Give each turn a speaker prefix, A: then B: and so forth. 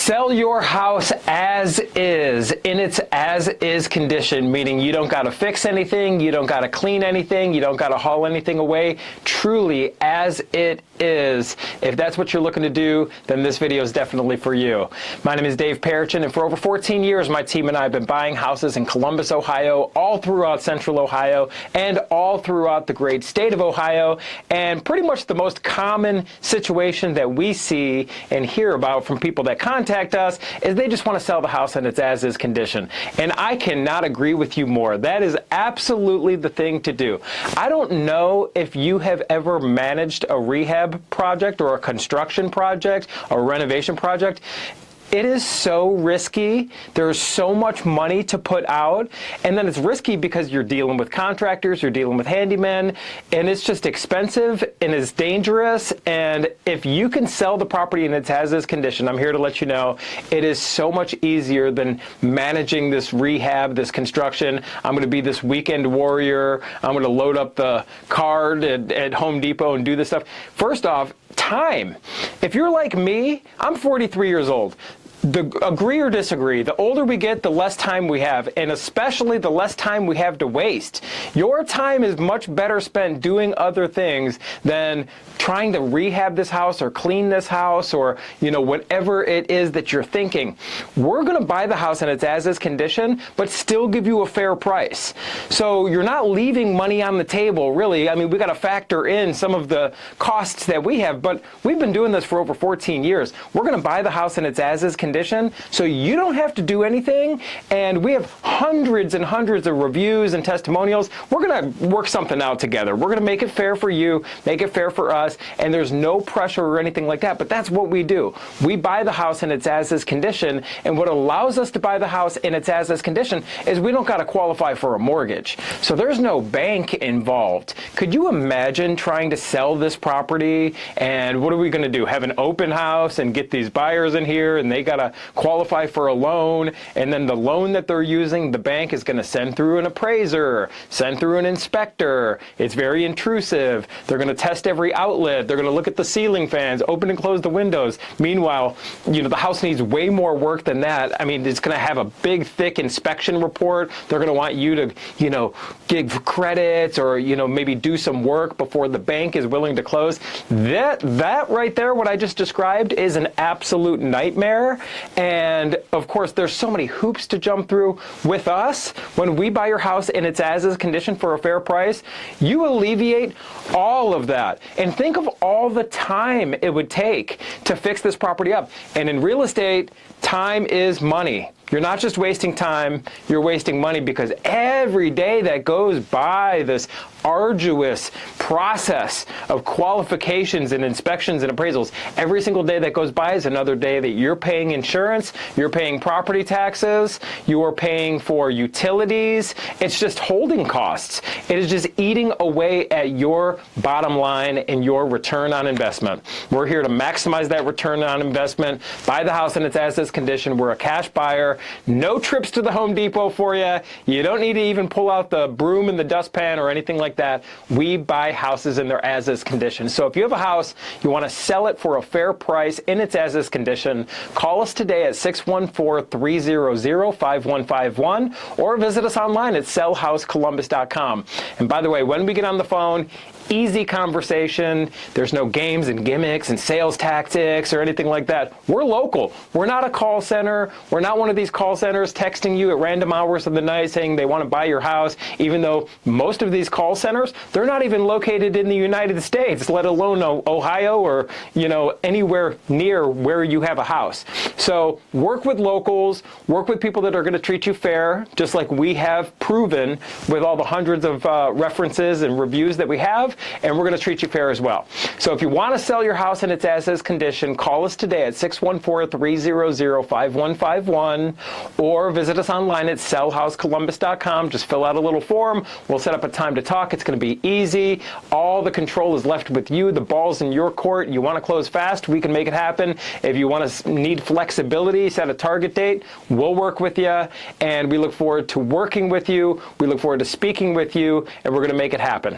A: Sell your house as is, in its as-is condition, meaning you don't got to fix anything, you don't got to clean anything, you don't got to haul anything away, truly as it is. If that's what you're looking to do, then this video is definitely for you. My name is Dave Perichin, and for over 14 years, my team and I have been buying houses in Columbus, Ohio, all throughout Central Ohio, and all throughout the great state of Ohio. And pretty much the most common situation that we see and hear about from people that contact us is they just want to sell the house in its as-is condition. And I cannot agree with you more. That is absolutely the thing to do. I don't know if you have ever managed a rehab project or a construction project or a renovation project. It is so risky. There's so much money to put out, and then it's risky because you're dealing with contractors, you're dealing with handymen, and it's just expensive and it's dangerous. And if you can sell the property in its as-is condition, I'm here to let you know, it is so much easier than managing this rehab, this construction. I'm going to be this weekend warrior. I'm going to load up the cart at Home Depot and do this stuff. First off, time. If you're like me, I'm 43 years old. Agree or disagree, the older we get, the less time we have, and especially the less time we have to waste. Your time is much better spent doing other things than trying to rehab this house or clean this house or, whatever it is that you're thinking. We're going to buy the house in its as-is condition, but still give you a fair price. So you're not leaving money on the table, really. I mean, we got to factor in some of the costs that we have, but we've been doing this for over 14 years. We're going to buy the house in its as-is condition, so you don't have to do anything. And we have hundreds and hundreds of reviews and testimonials. We're going to work something out together. We're going to make it fair for you, make it fair for us, and there's no pressure or anything like that. But that's what we do. We buy the house in its as-is condition, and what allows us to buy the house in its as-is condition is we don't got to qualify for a mortgage. So there's no bank involved. Could you imagine trying to sell this property, and what are we going to do? Have an open house and get these buyers in here, and they got to qualify for a loan, and then the loan that they're using, the bank is going to send through an appraiser, send through an inspector. It's very intrusive. They're going to test every outlet. They're going to look at the ceiling fans, open and close the windows. Meanwhile, the house needs way more work than that. I mean, it's going to have a big, thick inspection report. They're going to want you to, give credits or, maybe do some work before the bank is willing to close. That right there, what I just described, is an absolute nightmare. And of course, there's so many hoops to jump through. With us, when we buy your house in its as-is condition for a fair price, you alleviate all of that. And think of all the time it would take to fix this property up. And in real estate, time is money. You're not just wasting time, you're wasting money, because every day that goes by, this arduous process of qualifications and inspections and appraisals, every single day that goes by is another day that you're paying insurance, you're paying property taxes, you're paying for utilities. It's just holding costs. It is just eating away at your bottom line and your return on investment. We're here to maximize that return on investment. Buy the house in its as-is condition. We're a cash buyer. No trips to the Home Depot for you. You don't need to even pull out the broom and the dustpan or anything like that. We buy houses in their as-is condition. So if you have a house, you want to sell it for a fair price in its as-is condition, call us today at 614-300-5151 or visit us online at sellhousecolumbus.com. And by the way, when we get on the phone, easy conversation. There's no games and gimmicks and sales tactics or anything like that. We're local. We're not a call center. We're not one of these call centers texting you at random hours of the night saying they want to buy your house, even though most of these call centers, they're not even located in the United States, let alone Ohio or, anywhere near where you have a house. So work with locals, work with people that are going to treat you fair, just like we have proven with all the hundreds of references and reviews that we have. And we're going to treat you fair as well. So if you want to sell your house in its as-is condition, call us today at 614-300-5151 or visit us online at sellhousecolumbus.com. Just fill out a little form. We'll set up a time to talk. It's going to be easy. All the control is left with you. The ball's in your court. You want to close fast, we can make it happen. If you want to need flexibility, set a target date, we'll work with you. And we look forward to working with you. We look forward to speaking with you, and we're going to make it happen.